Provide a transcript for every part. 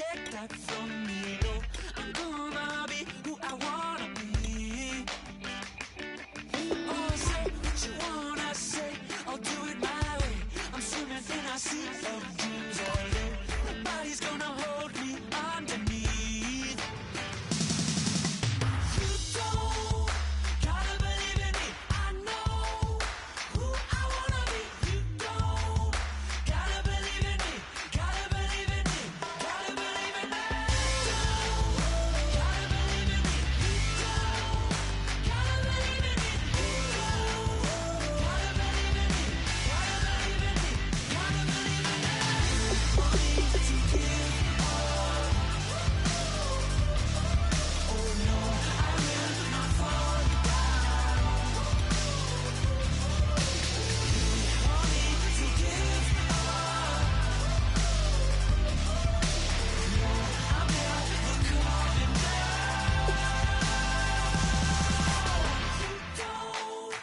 take that from me. No, I'm gonna be who I wanna be. Oh, say what you wanna say, I'll do it my way. I'm swimming in a sea of dreams all day. Nobody's gonna hold me underneath. You don't gotta believe in me. I know who I wanna be. You don't gotta believe in me. Gotta believe in me. Gotta believe in me. Gotta believe in me. You don't gotta believe in me. You don't gotta believe in me. Gotta believe in me. Gotta believe in me. For me to give up. Oh no, I will not fall down. For me to give up. No, I'm never coming down. You don't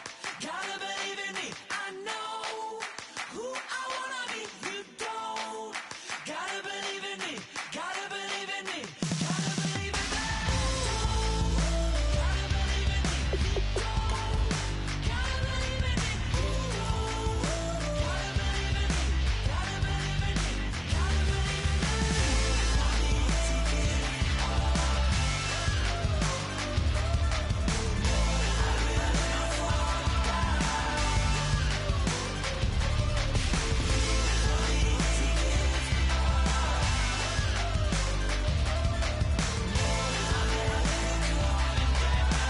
gotta believe in me. I know who I wanna be. You don't gotta believe in me. Gotta believe in me. Gotta believe in me. Gotta believe in me. You don't gotta believe in me. You don't gotta believe in me. Gotta believe in me. Gotta believe in me. For me to give up. I will not fall down. For me to give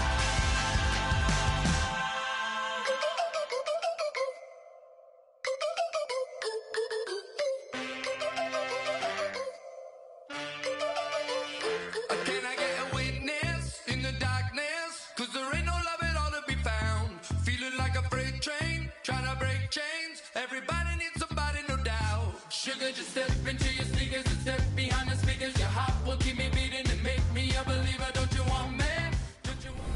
Can I get a witness in the darkness? Cause there ain't no love at all to be found. Feeling like a freight train, trying to break chains. Everybody needs somebody, no doubt. Sugar, just step into your sneakers and step behind the speakers. Your heart will keep me beating and make me a believer. Don't you want me? Don't you want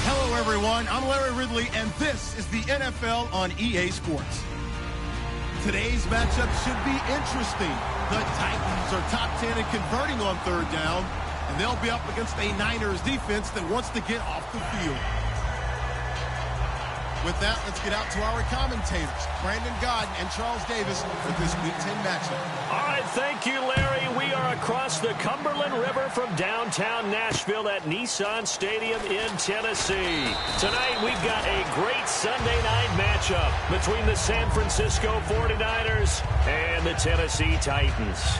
Hello, everyone. I'm Larry Ridley, and this is the NFL on EA Sports. Today's matchup should be interesting. The Titans are top 10 in converting on third down, and they'll be up against a Niners defense that wants to get off the field. With that, let's get out to our commentators, Brandon Godden and Charles Davis, for this Week 10 matchup. All right, thank you, Larry. We are across the Cumberland River from downtown Nashville at Nissan Stadium in Tennessee. Tonight, we've got a great Sunday night matchup between the San Francisco 49ers and the Tennessee Titans.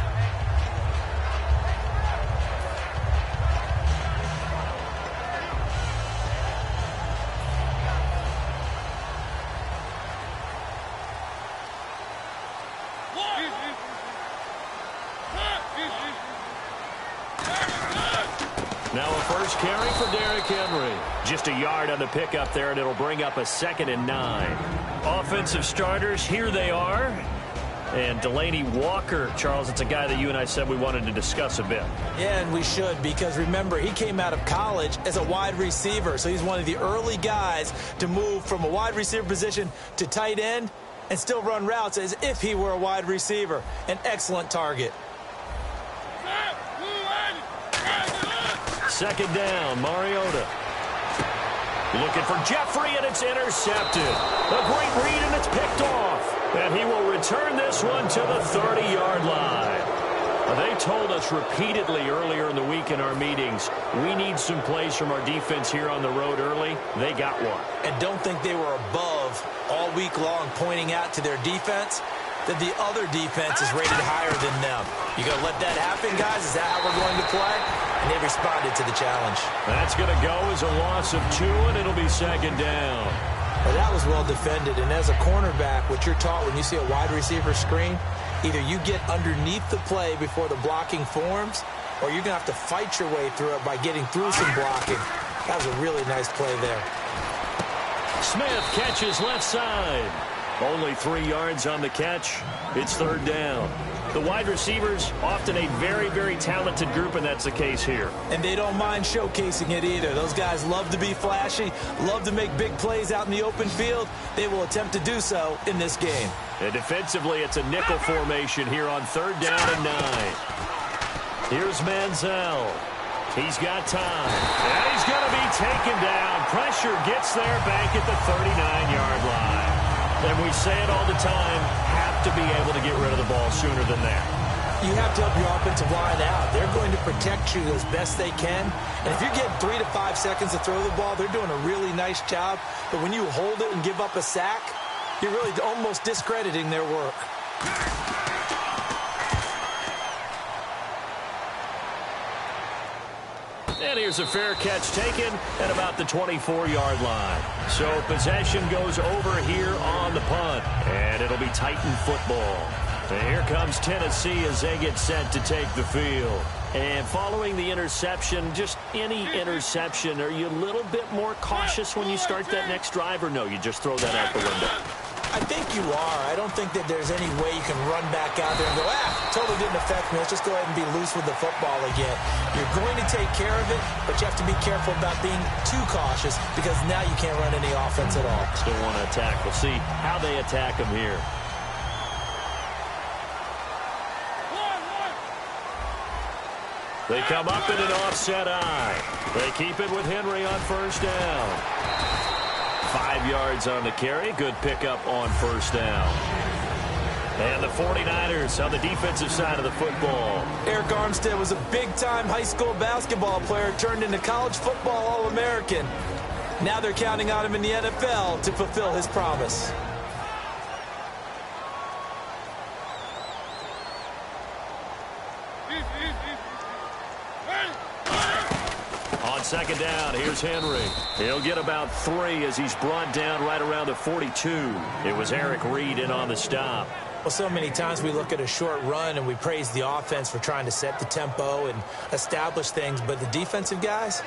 Now a first carry for Derrick Henry. Just a yard on the pickup there, and it'll bring up a 2nd and 9. Offensive starters, here they are. And Delaney Walker, Charles, it's a guy that you and I said we wanted to discuss a bit. Yeah, and we should, because remember, he came out of college as a wide receiver, so he's one of the early guys to move from a wide receiver position to tight end and still run routes as if he were a wide receiver. An excellent target. 2nd down, Mariota. Looking for Jeffrey, and it's intercepted. A great read, and it's picked off. And he will return this one to the 30-yard line. They told us repeatedly earlier in the week in our meetings, we need some plays from our defense here on the road early. They got one. And don't think they were above all week long pointing out to their defense that the other defense is rated higher than them. You going to let that happen, guys? Is that how we're going to play? And they responded to the challenge. That's going to go as a loss of 2, and it'll be 2nd down. Well, that was well defended. And as a cornerback, what you're taught when you see a wide receiver screen, either you get underneath the play before the blocking forms, or you're going to have to fight your way through it by getting through some blocking. That was a really nice play there. Smith catches left side. Only 3 yards on the catch. It's 3rd down. The wide receivers, often a very, very talented group, and that's the case here. And they don't mind showcasing it either. Those guys love to be flashy, love to make big plays out in the open field. They will attempt to do so in this game. And defensively, it's a nickel formation here on 3rd down and 9. Here's Manziel. He's got time. And he's going to be taken down. Pressure gets there back at the 39-yard line. And we say it all the time, have to be able to get rid of the ball sooner than that. You have to help your offensive line out. They're going to protect you as best they can. And if you're getting 3 to 5 seconds to throw the ball, they're doing a really nice job. But when you hold it and give up a sack, you're really almost discrediting their work. And here's a fair catch taken at about the 24-yard line. So possession goes over here on the punt. And it'll be Titan football. And here comes Tennessee as they get set to take the field. And following the interception, just any interception, are you a little bit more cautious when you start that next drive, or no, you just throw that out the window? I think you are. I don't think that there's any way you can run back out there and go, totally didn't affect me. Let's just go ahead and be loose with the football again. You're going to take care of it, but you have to be careful about being too cautious because now you can't run any offense at all. Still want to attack. We'll see how they attack them here. They come up in an offset eye. They keep it with Henry on 1st down. 5 yards on the carry. Good pickup on 1st down. And the 49ers on the defensive side of the football. Eric Armstead was a big-time high school basketball player turned into college football All-American. Now they're counting on him in the NFL to fulfill his promise. On 2nd down, here's Henry. He'll get about 3 as he's brought down right around the 42. It was Eric Reed in on the stop. Well, so many times we look at a short run and we praise the offense for trying to set the tempo and establish things, but the defensive guys,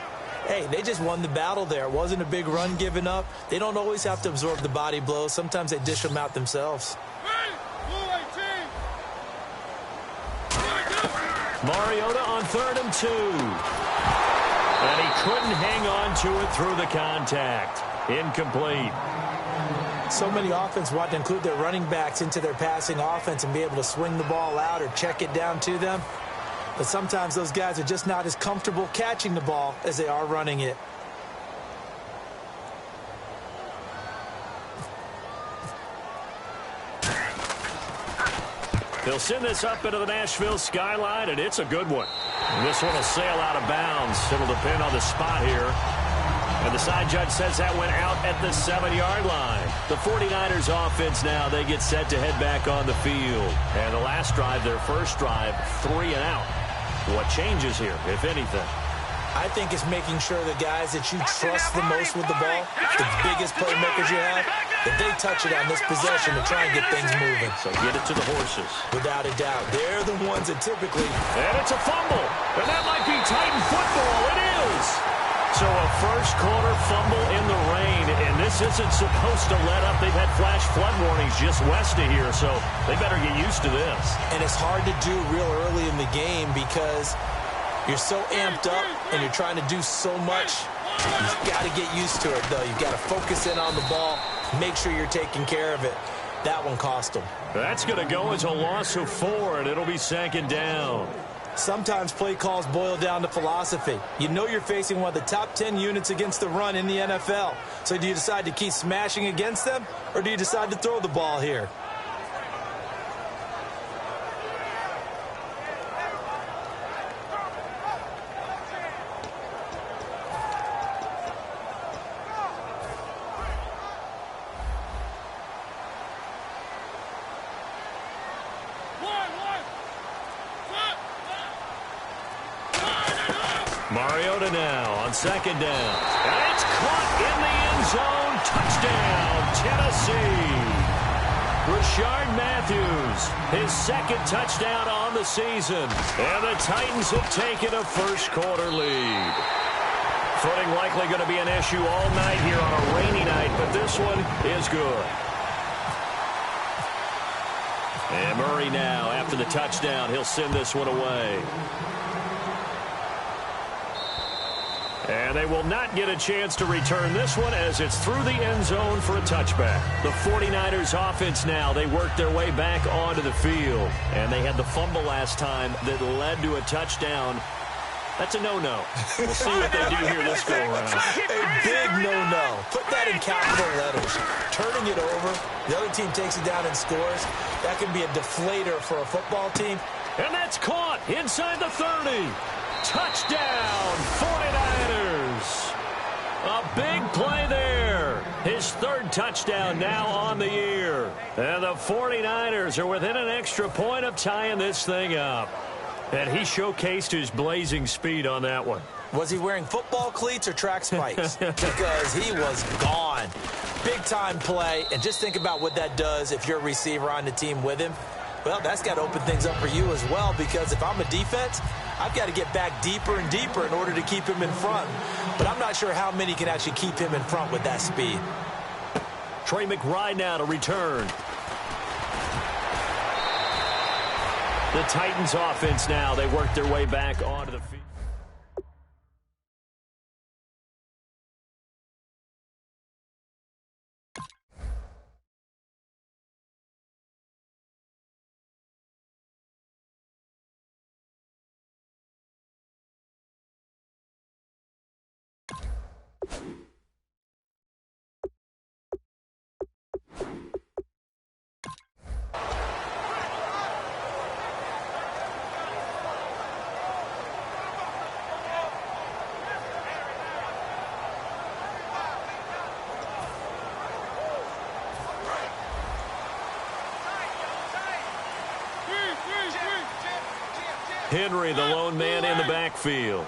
hey, they just won the battle there. It wasn't a big run given up. They don't always have to absorb the body blows. Sometimes they dish them out themselves. Mariota on 3rd and 2. And he couldn't hang on to it through the contact. Incomplete. So many offenses want to include their running backs into their passing offense and be able to swing the ball out or check it down to them. But sometimes those guys are just not as comfortable catching the ball as they are running it. They'll send this up into the Nashville skyline, and it's a good one. And this one will sail out of bounds. It'll depend on the spot here. And the side judge says that went out at the 7-yard line. The 49ers offense now, they get set to head back on the field. And the last drive, their first drive, 3 and out. What changes here, if anything? I think it's making sure the guys that you trust the most with the ball, the biggest playmakers you have, that they touch it on this possession to try and get things moving. So get it to the horses. Without a doubt. They're the ones that typically... And it's a fumble. And that might be Titan football. It is. So a first-quarter fumble in the rain, and this isn't supposed to let up. They've had flash flood warnings just west of here, so they better get used to this. And it's hard to do real early in the game because you're so amped up and you're trying to do so much. You've got to get used to it, though. You've got to focus in on the ball, make sure you're taking care of it. That one cost them. That's going to go as a loss of 4, and it'll be 2nd down. Sometimes play calls boil down to philosophy. You know you're facing one of the top 10 units against the run in the NFL. So do you decide to keep smashing against them, or do you decide to throw the ball here? Mariota now on 2nd down. And it's caught in the end zone. Touchdown, Tennessee. Rashard Matthews, his 2nd touchdown on the season. And the Titans have taken a first-quarter lead. Footing likely going to be an issue all night here on a rainy night, but this one is good. And Murray now, after the touchdown, he'll send this one away. And they will not get a chance to return this one as it's through the end zone for a touchback. The 49ers offense now, they worked their way back onto the field. And they had the fumble last time that led to a touchdown. That's a no-no. We'll see what they do here this go-around. A big no-no. Put that in capital letters. Turning it over, the other team takes it down and scores. That can be a deflator for a football team. And that's caught inside the 30. Touchdown, 49ers. A big play there. His third touchdown now on the year. And the 49ers are within an extra point of tying this thing up. And he showcased his blazing speed on that one. Was he wearing football cleats or track spikes? Because he was gone. Big-time play. And just think about what that does if you're a receiver on the team with him. Well, that's got to open things up for you as well, because if I'm a defense, I've got to get back deeper and deeper in order to keep him in front. But I'm not sure how many can actually keep him in front with that speed. Trey McBride now to return. The Titans offense now, they work their way back onto the field. Henry, the lone man in the backfield.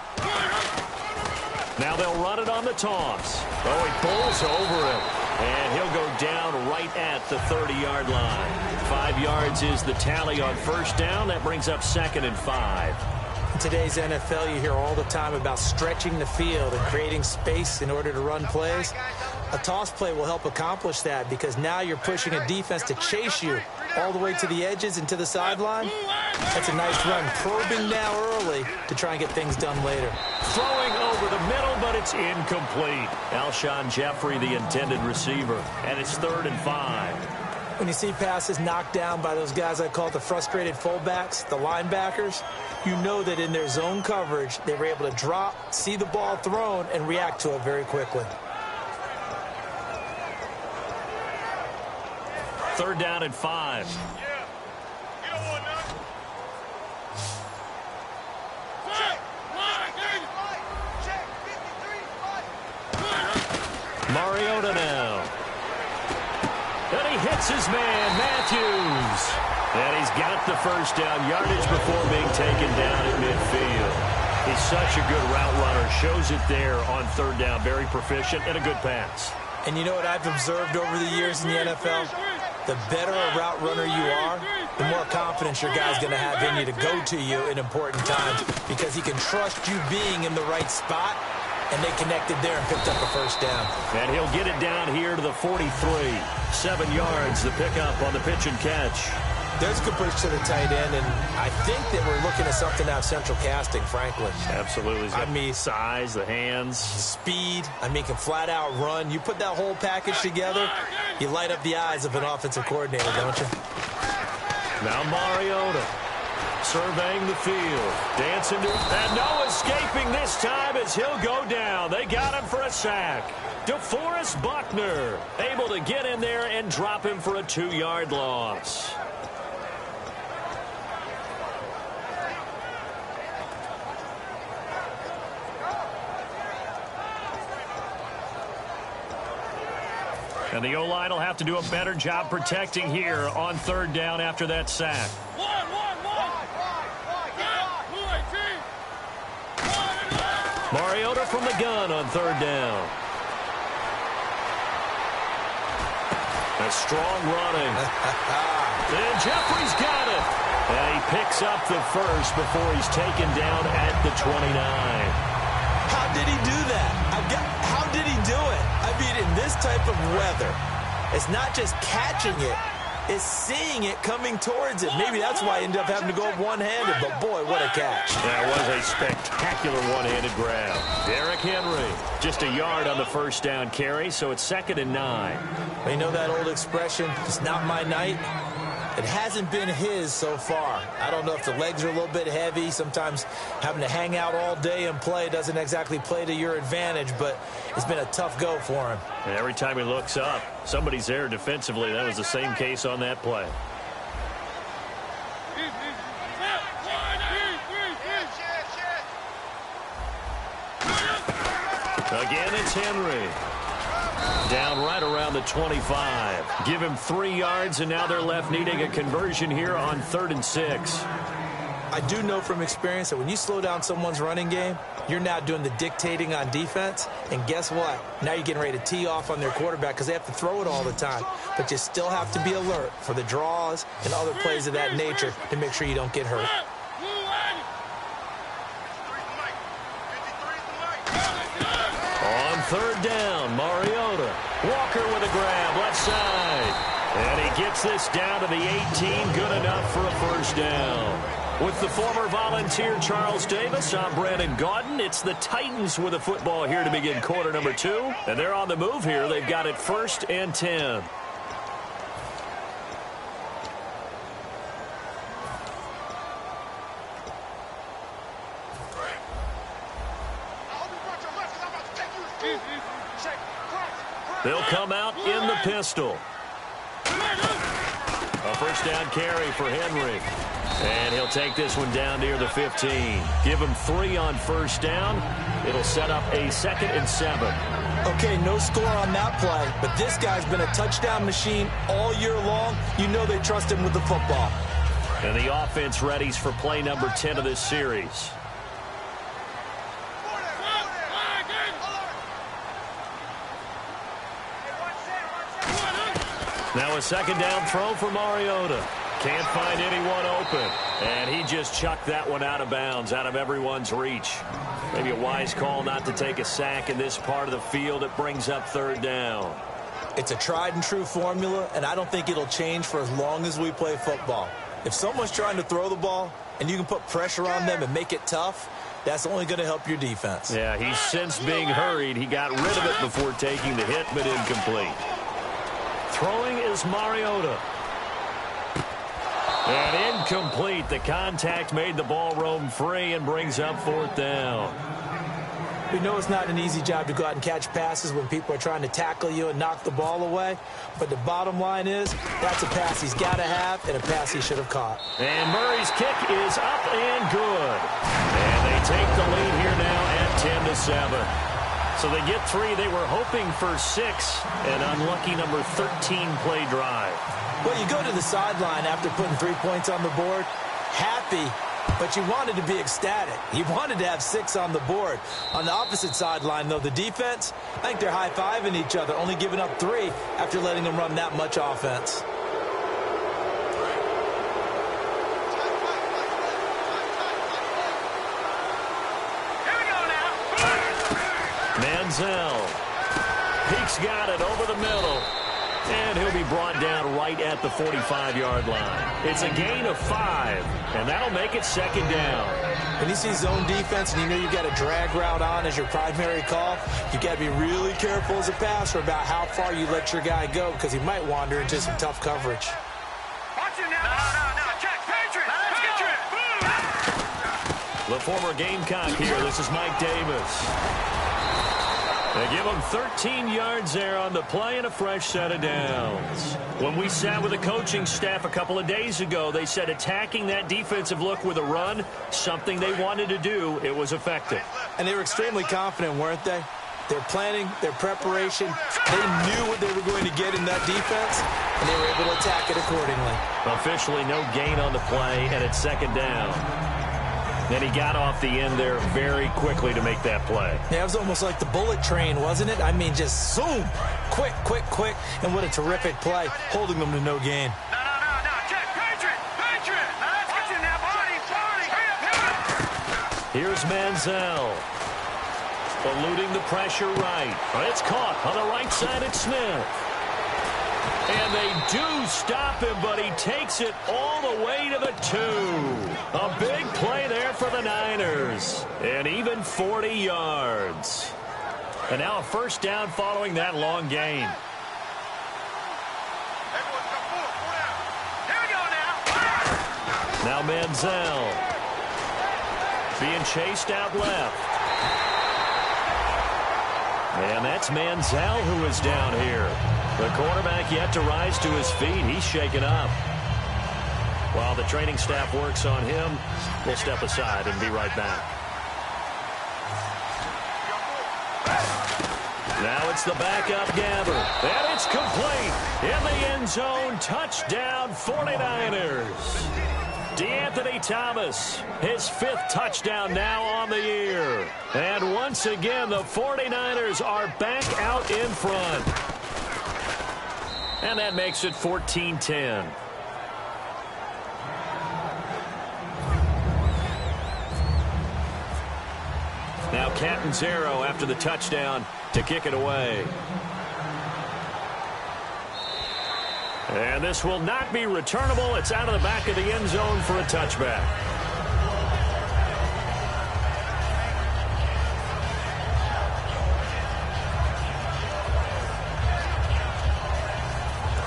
Now they'll run it on the toss. Oh, he pulls over him. And he'll go down right at the 30-yard line. 5 yards is the tally on first down. That brings up 2nd and 5. In today's NFL, you hear all the time about stretching the field and creating space in order to run plays. A toss play will help accomplish that, because now you're pushing a defense to chase you all the way to the edges and to the sideline. That's a nice run, probing now early to try and get things done later. Throwing over the middle, but it's incomplete. Alshon Jeffrey, the intended receiver, and it's 3rd and 5. When you see passes knocked down by those guys I call the frustrated fullbacks, the linebackers, you know that in their zone coverage, they were able to drop, see the ball thrown, and react to it very quickly. 3rd down and 5. Mariota now. And he hits his man, Matthews. And he's got the first down yardage before being taken down at midfield. He's such a good route runner. Shows it there on 3rd down. Very proficient and a good pass. And you know what I've observed over the years in the NFL? The better a route runner you are, the more confidence your guy's going to have in you to go to you in important times, because he can trust you being in the right spot, and they connected there and picked up a first down. And he'll get it down here to the 43. 7 yards, the pickup on the pitch and catch. There's a good push to the tight end, and I think that we're looking at something out of central casting, frankly. Absolutely. I mean, size, the hands. Speed. I mean, can flat out run. You put that whole package together, you light up the eyes of an offensive coordinator, don't you? Now Mariota surveying the field. Dancing to, and no escaping this time as he'll go down. They got him for a sack. DeForest Buckner able to get in there and drop him for a 2-yard loss. And the O-line will have to do a better job protecting here on 3rd down after that sack. Mariota from the gun on 3rd down. A strong running. And Jeffrey's got it. And he picks up the first before he's taken down at the 29. How did he do that? How did he do it? I mean, in this type of weather, it's not just catching it. is seeing it coming towards him. Maybe that's why he ended up having to go up one-handed, but boy, what a catch. That was a spectacular one-handed grab. Derrick Henry, just a yard on the first down carry, so it's 2nd and 9. Well, you know that old expression, it's not my night? It hasn't been his so far. I don't know if the legs are a little bit heavy. Sometimes having to hang out all day and play doesn't exactly play to your advantage, but it's been a tough go for him. And every time he looks up, somebody's there defensively. That was the same case on that play. Again, it's Henry. Down right around the 25. Give him 3 yards, and now they're left needing a conversion here on 3rd and 6. I do know from experience that when you slow down someone's running game, you're now doing the dictating on defense. And guess what? Now you're getting ready to tee off on their quarterback because they have to throw it all the time. But you still have to be alert for the draws and other plays of that nature to make sure you don't get hurt. On 3rd down, Mariota. Walker with a grab, left side. And he gets this down to the 18, good enough for a first down. With the former Volunteer Charles Davis, I'm Brandon Gaudin. It's the Titans with the football here to begin quarter number 2. And they're on the move here. They've got it 1st and 10. They'll come out in the pistol. A first down carry for Henry. And he'll take this one down near the 15. Give him 3 on first down. It'll set up a 2nd and 7. Okay, no score on that play, but this guy's been a touchdown machine all year long. You know they trust him with the football. And the offense readies for play number 10 of this series. Now a 2nd down throw for Mariota. Can't find anyone open. And he just chucked that one out of bounds, out of everyone's reach. Maybe a wise call not to take a sack in this part of the field. It brings up 3rd down. It's a tried and true formula, and I don't think it'll change for as long as we play football. If someone's trying to throw the ball and you can put pressure on them and make it tough, that's only going to help your defense. Yeah, he's since being hurried. He got rid of it before taking the hit, but incomplete. Throwing is Mariota. And incomplete. The contact made the ball roam free and brings up 4th down. We know it's not an easy job to go out and catch passes when people are trying to tackle you and knock the ball away. But the bottom line is, that's a pass he's got to have and a pass he should have caught. And Murray's kick is up and good. And they take the lead here now at 10-7. So they get 3. They were hoping for 6. An unlucky number 13 play drive. Well, you go to the sideline after putting 3 points on the board, happy, but you wanted to be ecstatic. You wanted to have 6 on the board. On the opposite sideline, though, the defense, I think they're high-fiving each other, only giving up 3 after letting them run that much offense. Manziel. Peek's got it over the middle. And he'll be brought down right at the 45-yard line. It's a gain of 5, and that'll make it 2nd down. When you see zone defense and you know you've got a drag route on as your primary call, you've got to be really careful as a passer about how far you let your guy go because he might wander into some tough coverage. Watch it now. No. Check. Patriot. The former Gamecock here. This is Mike Davis. They give him 13 yards there on the play and a fresh set of downs. When we sat with the coaching staff a couple of days ago, they said attacking that defensive look with a run, something they wanted to do, it was effective. And they were extremely confident, weren't they? Their planning, their preparation, they knew what they were going to get in that defense, and they were able to attack it accordingly. Officially no gain on the play, and it's 2nd down. Then he got off the end there very quickly to make that play. Yeah, it was almost like the bullet train, wasn't it? I mean, just zoom, quick, and what a terrific play, holding them to no gain. No. Check. Patriot. Watch it now. Party. Here's Manziel. Eluding the pressure right. It's caught on the right side. It's Smith. And they do stop him, but he takes it all the way to the 2. A big play there for the Niners. And even 40 yards. And now a first down following that long gain. Now Manziel being chased out left. And that's Manziel who is down here. The quarterback yet to rise to his feet. He's shaken up. While the training staff works on him, we'll step aside and be right back. Now it's the backup Gabbert. And it's complete. In the end zone, touchdown 49ers. DeAnthony Thomas, his 5th touchdown now on the year. And once again, the 49ers are back out in front. And that makes it 14-10. Now Catanzaro after the touchdown to kick it away. And this will not be returnable. It's out of the back of the end zone for a touchback.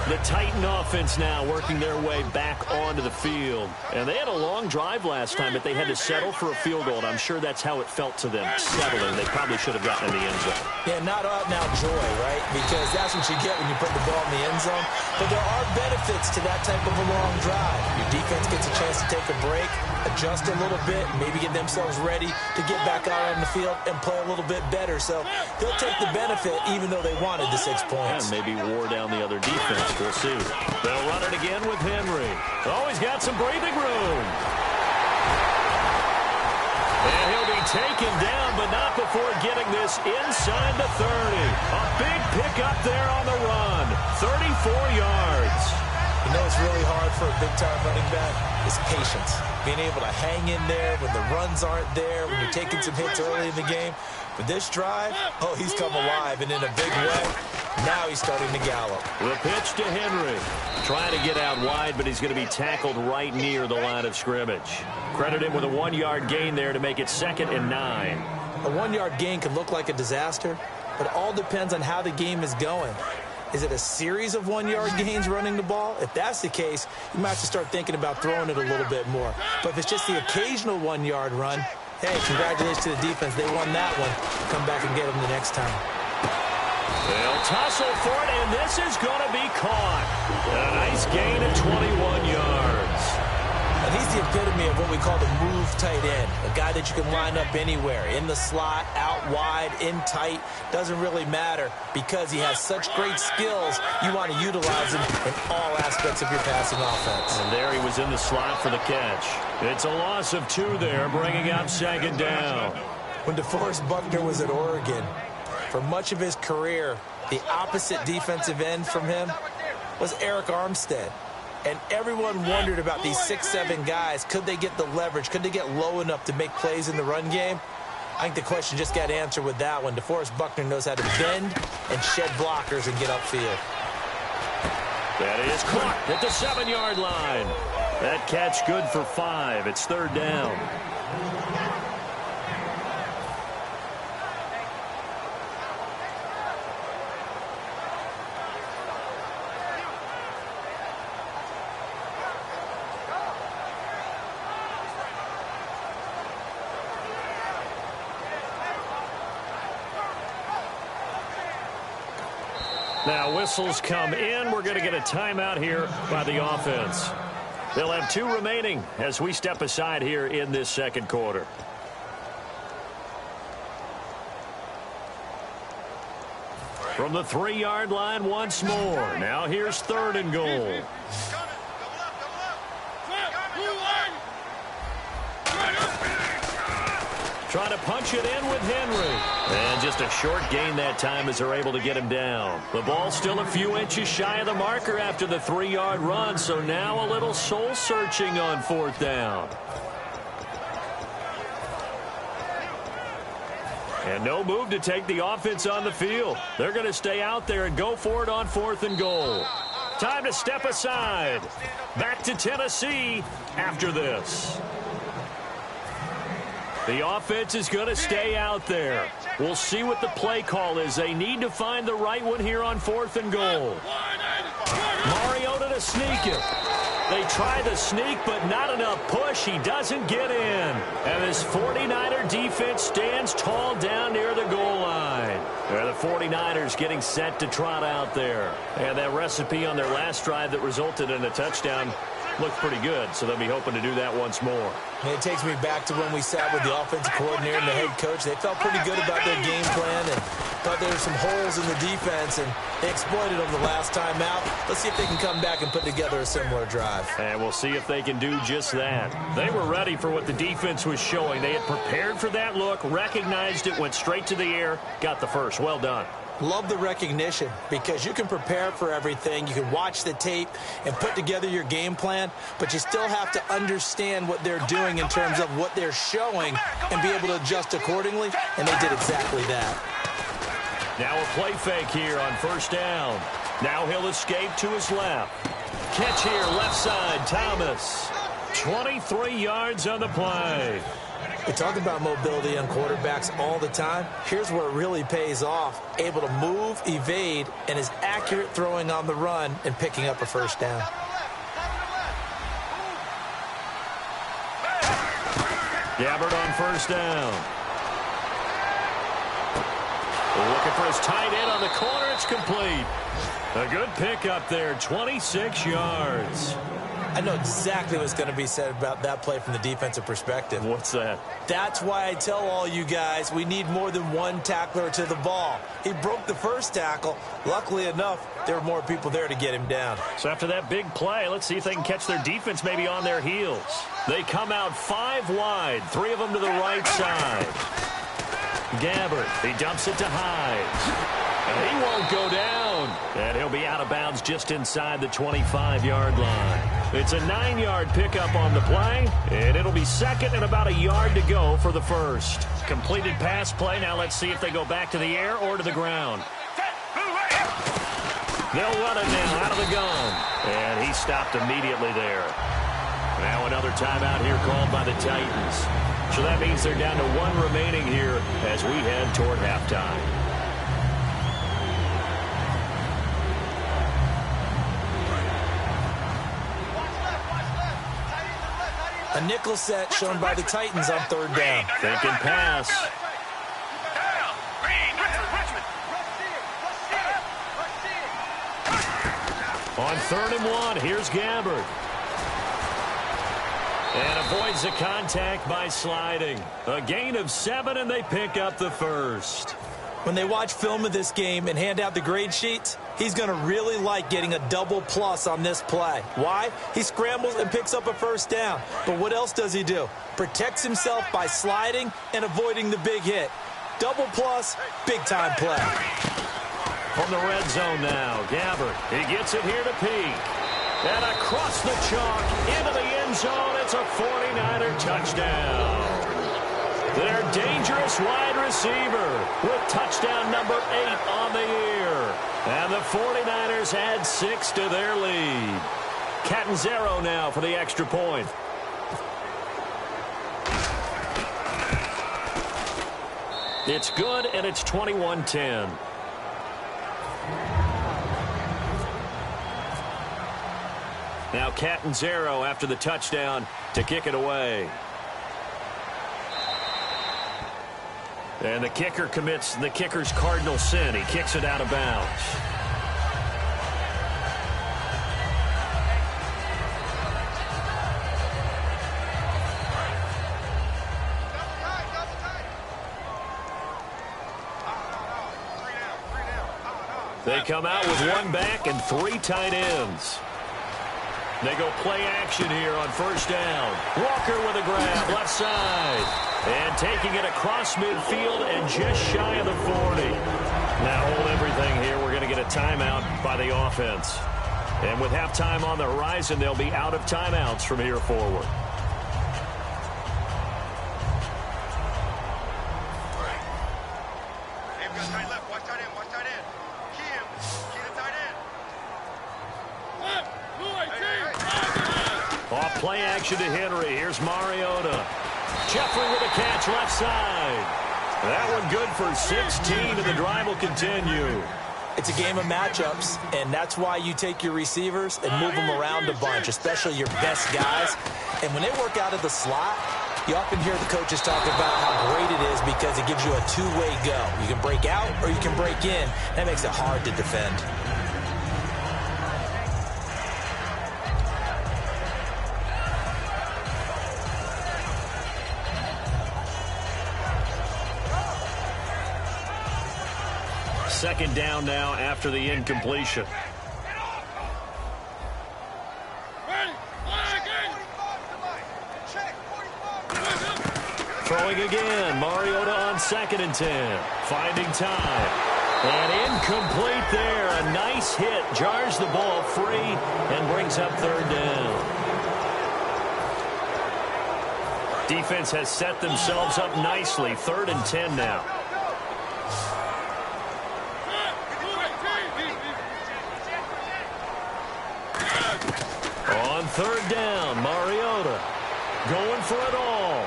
The Titan offense now working their way back onto the field. And they had a long drive last time, but they had to settle for a field goal. And I'm sure that's how it felt to them, settling. They probably should have gotten in the end zone. Yeah, not out now joy, right? Because that's what you get when you put the ball in the end zone. But there are benefits to that type of a long drive. Your defense gets a chance to take a break, adjust a little bit, maybe get themselves ready to get back out on the field and play a little bit better. So they'll take the benefit even though they wanted the 6 points. And maybe wore down the other defense. We'll see. They'll run it again with Henry. Oh, he's got some breathing room. And he'll be taken down, but not before getting this inside the 30. A big pickup there on the run. 34 yards. You know what's really hard for a big-time running back is patience. Being able to hang in there when the runs aren't there, when you're taking some hits early in the game. But this drive, oh, he's come alive, and in a big way. Now he's starting to gallop. The pitch to Henry. Trying to get out wide, but he's going to be tackled right near the line of scrimmage. Credit him with a 1-yard gain there to make it 2nd and 9. A 1-yard gain can look like a disaster, but it all depends on how the game is going. Is it a series of 1-yard gains running the ball? If that's the case, you might have to start thinking about throwing it a little bit more. But if it's just the occasional 1-yard run, hey, congratulations to the defense. They won that one. Come back and get them the next time. They'll tussle for it, and this is going to be caught. A nice gain of 21 yards. And he's the epitome of what we call the move tight end. A guy that you can line up anywhere. In the slot, out wide, in tight. Doesn't really matter because he has such great skills. You want to utilize him in all aspects of your passing offense. And there he was in the slot for the catch. It's a loss of 2 there, bringing up 2nd down. When DeForest Buckner was at Oregon, for much of his career, the opposite defensive end from him was Eric Armstead. And everyone wondered about these 6'7" guys. Could they get the leverage? Could they get low enough to make plays in the run game? I think the question just got answered with that one. DeForest Buckner knows how to bend and shed blockers and get upfield. That is caught at the 7-yard line. That catch good for 5. It's 3rd down. Now whistles come in. We're going to get a timeout here by the offense. They'll have 2 remaining as we step aside here in this 2nd quarter. From the 3-yard line once more. Now here's 3rd and goal. Trying to punch it in with Henry. And just a short gain that time as they're able to get him down. The ball's still a few inches shy of the marker after the 3-yard run, so now a little soul-searching on 4th down. And no move to take the offense on the field. They're going to stay out there and go for it on 4th and goal. Time to step aside. Back to Tennessee after this. The offense is going to stay out there. We'll see what the play call is. They need to find the right one here on 4th and goal. Mariota to sneak it. They try the sneak, but not enough push. He doesn't get in. And this 49er defense stands tall down near the goal line. The 49ers getting set to trot out there. And that recipe on their last drive that resulted in a touchdown looked pretty good, so they'll be hoping to do that once more. And it takes me back to when we sat with the offensive coordinator and the head coach. They felt pretty good about their game plan and thought there were some holes in the defense, and they exploited them the last time out. Let's see if they can come back and put together a similar drive. And we'll see if they can do just that. They were ready for what the defense was showing. They had prepared for that look, recognized it, went straight to the air, got the first. Well done. Love the recognition, because you can prepare for everything. You can watch the tape and put together your game plan, but you still have to understand what they're doing in terms of what they're showing and be able to adjust accordingly, and they did exactly that. Now a play fake here on 1st down. Now he'll escape to his left. Catch here, left side, Thomas. 23 yards on the play. We talk about mobility on quarterbacks all the time. Here's where it really pays off. Able to move, evade, and is accurate throwing on the run and picking up a 1st down. Gabbert on 1st down. Looking for his tight end on the corner. It's complete. A good pick up there, 26 yards. I know exactly what's going to be said about that play from the defensive perspective. What's that? That's why I tell all you guys we need more than one tackler to the ball. He broke the 1st tackle. Luckily enough, there were more people there to get him down. So after that big play, let's see if they can catch their defense maybe on their heels. They come out 5 wide, 3 of them to the right side. Gabbert, he dumps it to Hyde. And he won't go down. And he'll be out of bounds just inside the 25-yard line. It's a 9-yard pickup on the play, and it'll be 2nd and about a yard to go for the 1st. Completed pass play. Now let's see if they go back to the air or to the ground. They'll run it now out of the gun. And he stopped immediately there. Now another timeout here called by the Titans. So that means they're down to 1 remaining here as we head toward halftime. A nickel set shown by the Titans on 3rd down. Thinking pass. On 3rd and 1, here's Gabbert. And avoids the contact by sliding. A gain of 7, and they pick up the 1st. When they watch film of this game and hand out the grade sheets, he's going to really like getting a double plus on this play. Why? He scrambles and picks up a 1st down. But what else does he do? Protects himself by sliding and avoiding the big hit. Double plus, big-time play. From the red zone now, Gabbert. He gets it here to Peak. And across the chalk, into the end zone, it's a 49er touchdown. Their dangerous wide receiver with touchdown number 8 on the year. And the 49ers add 6 to their lead. Catanzaro now for the extra point. It's good, and it's 21-10. Now Catanzaro after the touchdown to kick it away. And the kicker commits the kicker's cardinal sin. He kicks it out of bounds. They come out with 1 back and 3 tight ends. They go play action here on 1st down. Walker with a grab, left side. And taking it across midfield and just shy of the 40. Now hold everything here. We're going to get a timeout by the offense. And with halftime on the horizon, they'll be out of timeouts from here forward. Motion to Henry. Here's Mariota. Jeffrey with a catch left side. That one good for 16, and the drive will continue. It's a game of matchups, and that's why you take your receivers and move them around a bunch, especially your best guys. And when they work out of the slot, you often hear the coaches talk about how great it is because it gives you a two-way go. You can break out or you can break in. That makes it hard to defend. Second down now after the incompletion. Throwing again. Mariota on 2nd and 10. Finding time. And incomplete there. A nice hit. Jars the ball free and brings up 3rd down. Defense has set themselves up nicely. 3rd and 10 now. On 3rd down, Mariota going for it all.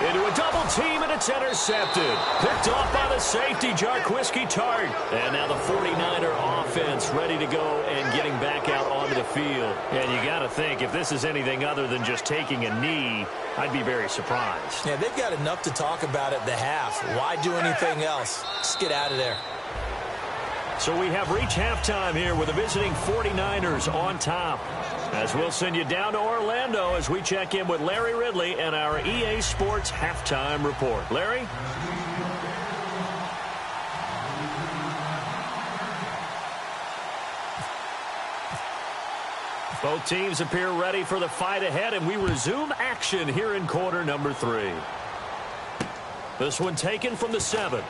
Into a double team, and it's intercepted. Picked off by the safety, Jarquiski Tart. And now the 49er offense ready to go and getting back out onto the field. And you got to think, if this is anything other than just taking a knee, I'd be very surprised. Yeah, they've got enough to talk about at the half. Why do anything else? Just get out of there. So we have reached halftime here with the visiting 49ers on top. As we'll send you down to Orlando as we check in with Larry Ridley and our EA Sports Halftime Report. Larry? Both teams appear ready for the fight ahead, and we resume action here in quarter number 3. This one taken from the 7.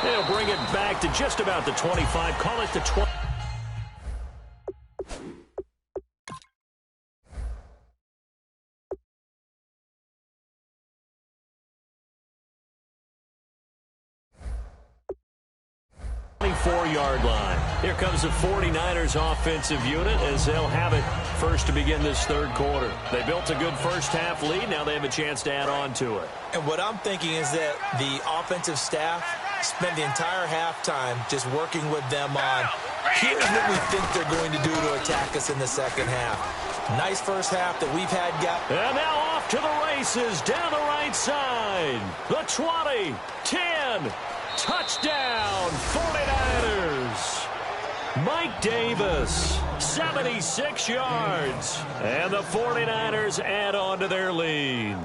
They'll bring it back to just about the 25. Call it the 20. Yard line. Here comes the 49ers offensive unit as they'll have it first to begin this 3rd quarter. They built a good first half lead. Now they have a chance to add on to it. And what I'm thinking is that the offensive staff spent the entire halftime just working with them on, here's what we think they're going to do to attack us in the 2nd half. Nice first half that we've had. And now off to the races down the right side. The 20, 10, touchdown, 49ers. Mike Davis, 76 yards. And the 49ers add on to their lead.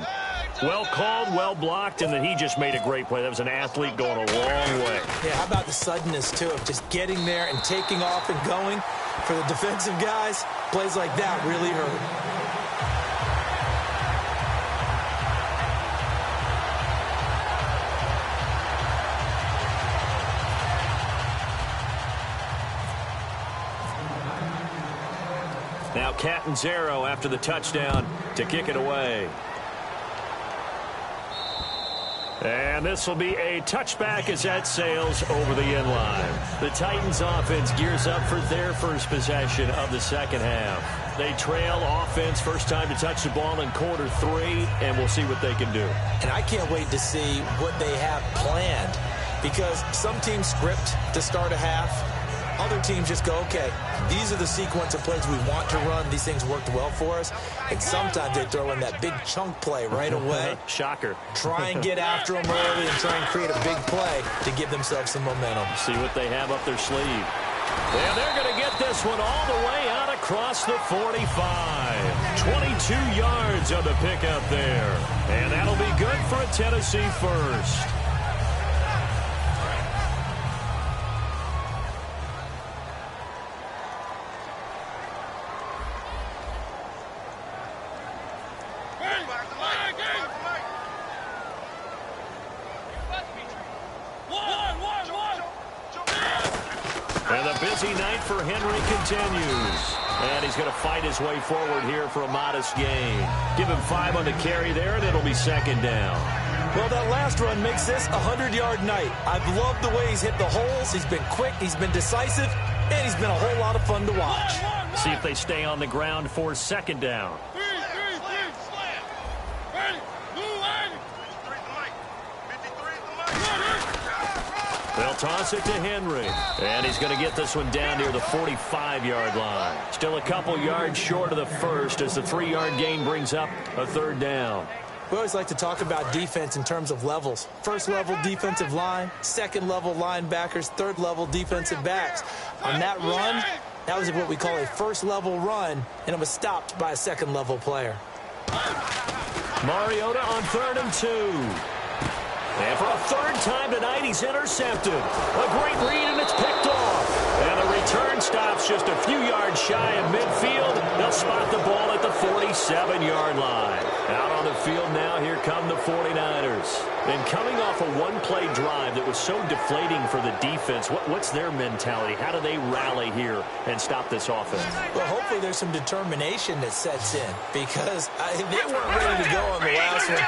Well called, well blocked, and then he just made a great play. That was an athlete going a long way. Yeah, how about the suddenness, too, of just getting there and taking off and going? For the defensive guys, plays like that really hurt. Now Catanzaro after the touchdown to kick it away. And this will be a touchback as that sails over the end line. The Titans offense gears up for their first possession of the 2nd half. They trail offense first time to touch the ball in quarter 3, and we'll see what they can do. And I can't wait to see what they have planned, because some teams script to start a half. Other teams just go, okay, these are the sequence of plays we want to run. These things worked well for us. And sometimes they throw in that big chunk play right away. Shocker. Try and get after them early and try and create a big play to give themselves some momentum. See what they have up their sleeve. And they're going to get this one all the way out across the 45. 22 yards on the pickup there. And that'll be good for a Tennessee first. And the busy night for Henry continues. And he's going to fight his way forward here for a modest gain. Give him 5 on the carry there, and it'll be 2nd down. Well, that last run makes this a 100-yard night. I've loved the way he's hit the holes. He's been quick, he's been decisive, and he's been a whole lot of fun to watch. See if they stay on the ground for second down. They'll toss it to Henry. And he's going to get this one down near the 45-yard line. Still a couple yards short of the first as the 3-yard gain brings up a third down. We always like to talk about defense in terms of levels. First-level defensive line, second-level linebackers, third-level defensive backs. On that run, that was what we call a first-level run, and it was stopped by a second-level player. Mariota on 3rd and 2. And for a third time tonight, he's intercepted. A great read, and it's picked off. And the return stops just a few yards shy of midfield. They'll spot the ball at the 47-yard line. Out on the field now, here come the 49ers. And coming off a one-play drive that was so deflating for the defense, what's their mentality? How do they rally here and stop this offense? Well, hopefully there's some determination that sets in because they weren't ready to go on the last one.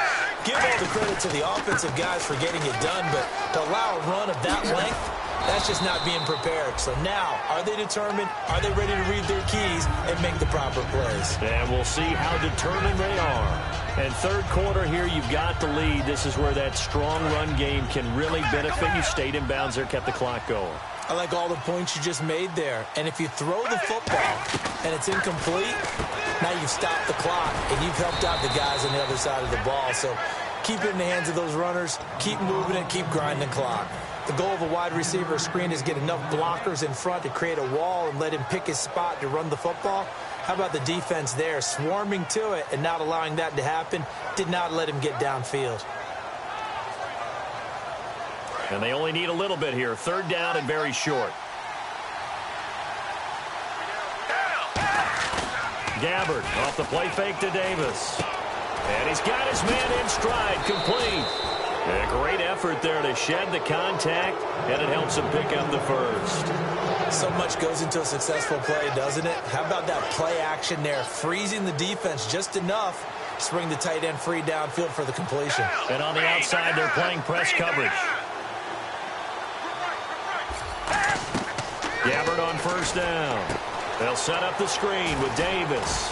Give all the credit to the offensive guys for getting it done, but to allow a run of that length, that's just not being prepared. So now, are they determined? Are they ready to read their keys and make the proper plays? And we'll see how determined they are. And third quarter here, you've got the lead. This is where that strong run game can really benefit you. Stayed in bounds there, kept the clock going. I like all the points you just made there. And if you throw the football and it's incomplete, now you've stopped the clock and you've helped out the guys on the other side of the ball. So keep it in the hands of those runners, keep moving it, keep grinding the clock. The goal of a wide receiver screen is get enough blockers in front to create a wall and let him pick his spot to run the football. How about the defense there, swarming to it and not allowing that to happen? Did not let him get downfield. And they only need a little bit here. Third down and very short. Gabbard off the play fake to Davis. And he's got his man in stride, complete. And a great effort there to shed the contact, and it helps him pick up the first. So much goes into a successful play, doesn't it? How about that play action there, freezing the defense just enough to bring the tight end free downfield for the completion. And on the outside, they're playing press coverage. Gabbard on first down. They'll set up the screen with Davis.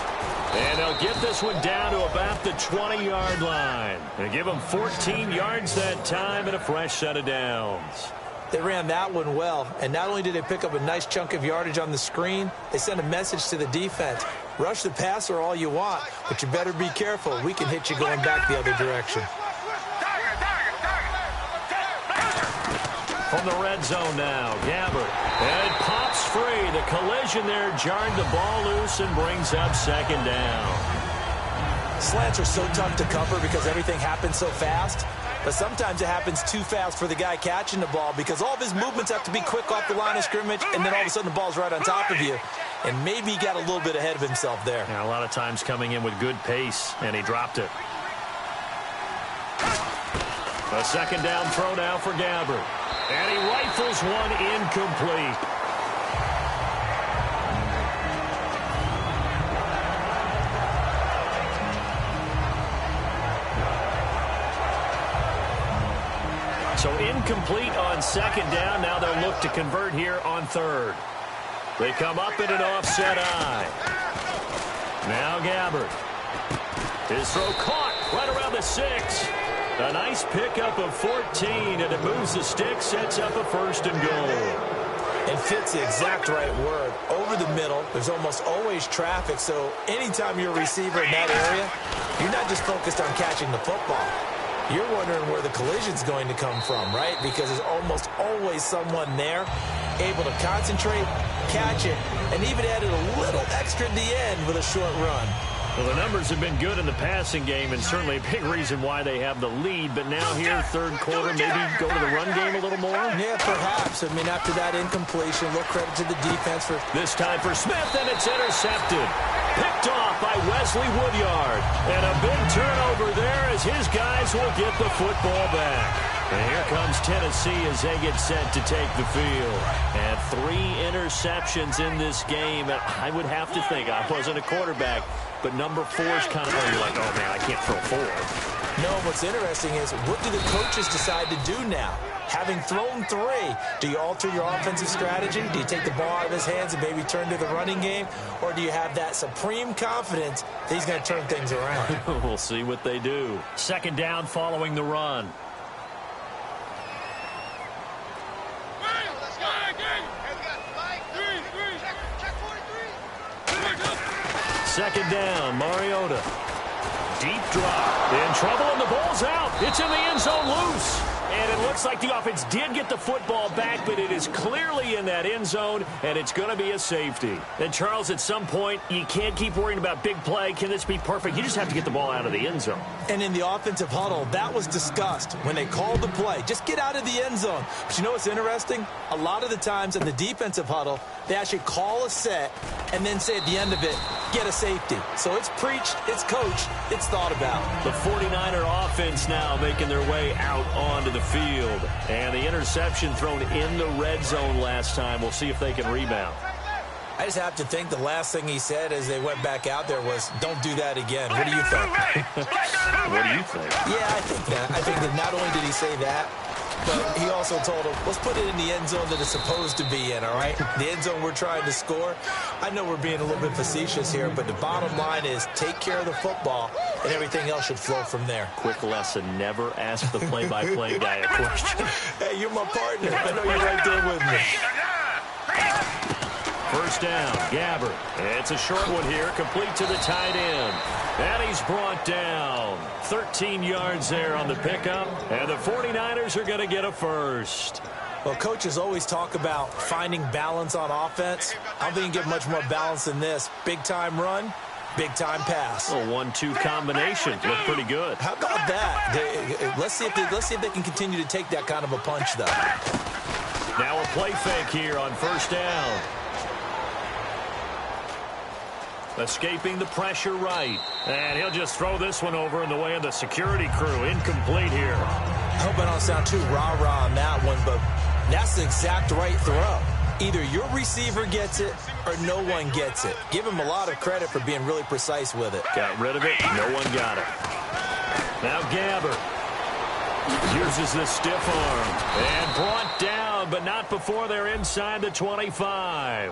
And they'll get this one down to about the 20-yard line. They give them 14 yards that time and a fresh set of downs. They ran that one well, and not only did they pick up a nice chunk of yardage on the screen, they sent a message to the defense. Rush the passer all you want, but you better be careful. We can hit you going back the other direction. From the red zone now, Gabbard. And it pops free. The collision there jarred the ball loose and brings up second down. Slants are so tough to cover because everything happens so fast. But sometimes it happens too fast for the guy catching the ball because all of his movements have to be quick off the line of scrimmage, and then all of a sudden the ball's right on top of you. And maybe he got a little bit ahead of himself there. Yeah, a lot of times coming in with good pace, and he dropped it. A second down throw now for Gabbard. And he rifles one incomplete. So incomplete on second down. Now they'll look to convert here on third. They come up in an offset eye. Now Gabbard. His throw caught right around the 6. A nice pickup of 14, and it moves the stick, sets up a first and goal. And fits the exact right word. Over the middle, there's almost always traffic, so anytime you're a receiver in that area, you're not just focused on catching the football. You're wondering where the collision's going to come from, right? Because there's almost always someone there able to concentrate, catch it, and even added a little extra at the end with a short run. Well, the numbers have been good in the passing game, and certainly a big reason why they have the lead. But now here, third quarter, maybe go to the run game a little more? Yeah, perhaps. I mean, after that incompletion, a little credit to the defense for... This time for Smith, and it's intercepted. Picked off by Wesley Woodyard. And a big turnover there as his guys will get the football back. And here comes Tennessee as they get set to take the field. And 3 interceptions in this game. I would have to think, I wasn't a quarterback, but number 4 is kind of, you're like, oh, man, I can't throw 4. No, what's interesting is what do the coaches decide to do now? Having thrown 3, do you alter your offensive strategy? Do you take the ball out of his hands and maybe turn to the running game? Or do you have that supreme confidence that he's going to turn things around? We'll see what they do. 2nd down following the run. Second down, Mariota. Deep drop. In trouble, and the ball's out. It's in the end zone loose. And it looks like the offense did get the football back, but it is clearly in that end zone, and it's going to be a safety. And, Charles, at some point, you can't keep worrying about big play. Can this be perfect? You just have to get the ball out of the end zone. And in the offensive huddle, that was discussed when they called the play. Just get out of the end zone. But you know what's interesting? A lot of the times in the defensive huddle, they actually call a set and then say at the end of it, get a safety. So it's preached, it's coached, it's thought about. The 49er offense now making their way out onto the field. And the interception thrown in the red zone last time. We'll see if they can rebound. I just have to think the last thing he said as they went back out there was, don't do that again. What do you think? What do you think? Yeah, I think that. I think that not only did he say that, but he also told him, let's put it in the end zone that it's supposed to be in, all right? The end zone we're trying to score. I know we're being a little bit facetious here, but the bottom line is take care of the football, and everything else should flow from there. Quick lesson, never ask the play-by-play guy a question. Hey, you're my partner. I know you're right there with me. First down, Gabbert. It's a short one here, complete to the tight end. And he's brought down. 13 yards there on the pickup. And the 49ers are going to get a first. Well, coaches always talk about finding balance on offense. I don't think you can get much more balance than this. Big-time run, big-time pass. A 1-2 combination. Look pretty good. How about that? Let's see if they can continue to take that kind of a punch, though. Now a play fake here on first down. Escaping the pressure right. And he'll just throw this one over in the way of the security crew. Incomplete here. I hope I don't sound too rah-rah on that one, but that's the exact right throw. Either your receiver gets it or no one gets it. Give him a lot of credit for being really precise with it. Got rid of it. No one got it. Now Gabbert uses the stiff arm. And brought down, but not before they're inside the 25.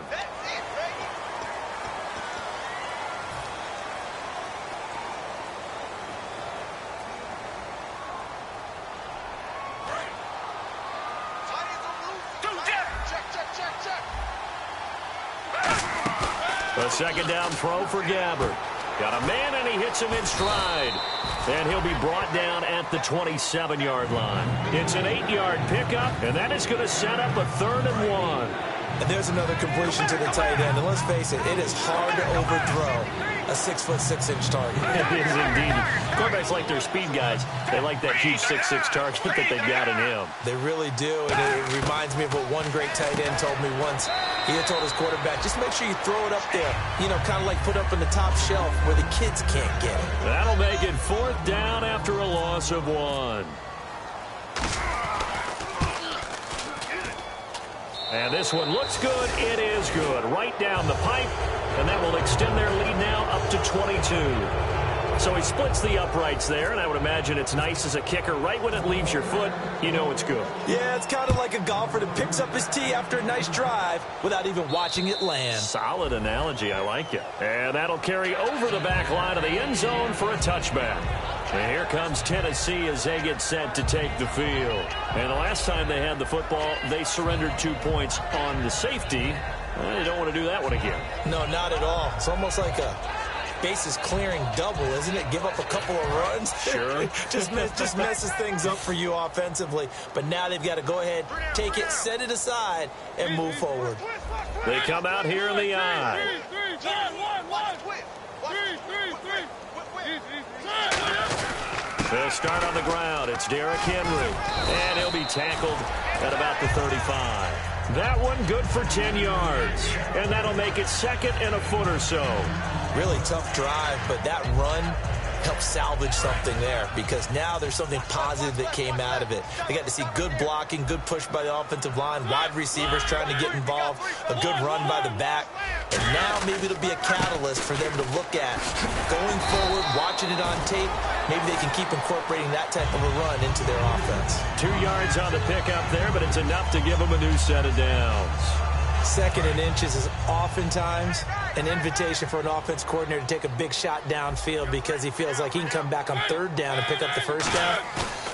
A second down throw for Gabbert. Got a man, and he hits him in stride. And he'll be brought down at the 27-yard line. It's an 8-yard pickup, and that is going to set up a 3rd and 1. And there's another completion to the tight end. And let's face it, it is hard to overthrow a 6'6" target. It is indeed. Quarterbacks like their speed guys. They like that huge 6'6" target that they've got in him. They really do. And it reminds me of what one great tight end told me once. He had told his quarterback, just make sure you throw it up there. You know, kind of like put up in the top shelf where the kids can't get it. That'll make it 4th down after a loss of 1. And this one looks good. It is good. Right down the pipe. And that will extend their lead now up to 22. So he splits the uprights there, and I would imagine it's nice as a kicker. Right when it leaves your foot, you know it's good. Yeah, it's kind of like a golfer that picks up his tee after a nice drive without even watching it land. Solid analogy. I like it. And that'll carry over the back line of the end zone for a touchback. And here comes Tennessee as they get set to take the field. And the last time they had the football, they surrendered 2 points on the safety. They don't want to do that one again. No, not at all. It's almost like a bases clearing double, isn't it? Give up a couple of runs. Sure. just messes things up for you offensively. But now they've got to go ahead, take it, set it aside, and move forward. They come out here in the eye. They'll start on the ground. It's Derrick Henry. And he'll be tackled at about the 35. That one good for 10 yards. And that'll make it 2nd and a foot or so. Really tough drive, but that run helped salvage something there because now there's something positive that came out of it. They got to see good blocking, good push by the offensive line, wide receivers trying to get involved, a good run by the back. And now maybe it'll be a catalyst for them to look at going forward, watching it on tape. Maybe they can keep incorporating that type of a run into their offense. 2 yards on the pickup there, but it's enough to give them a new set of downs. 2nd and inches is oftentimes an invitation for an offense coordinator to take a big shot downfield because he feels like he can come back on 3rd down and pick up the 1st down.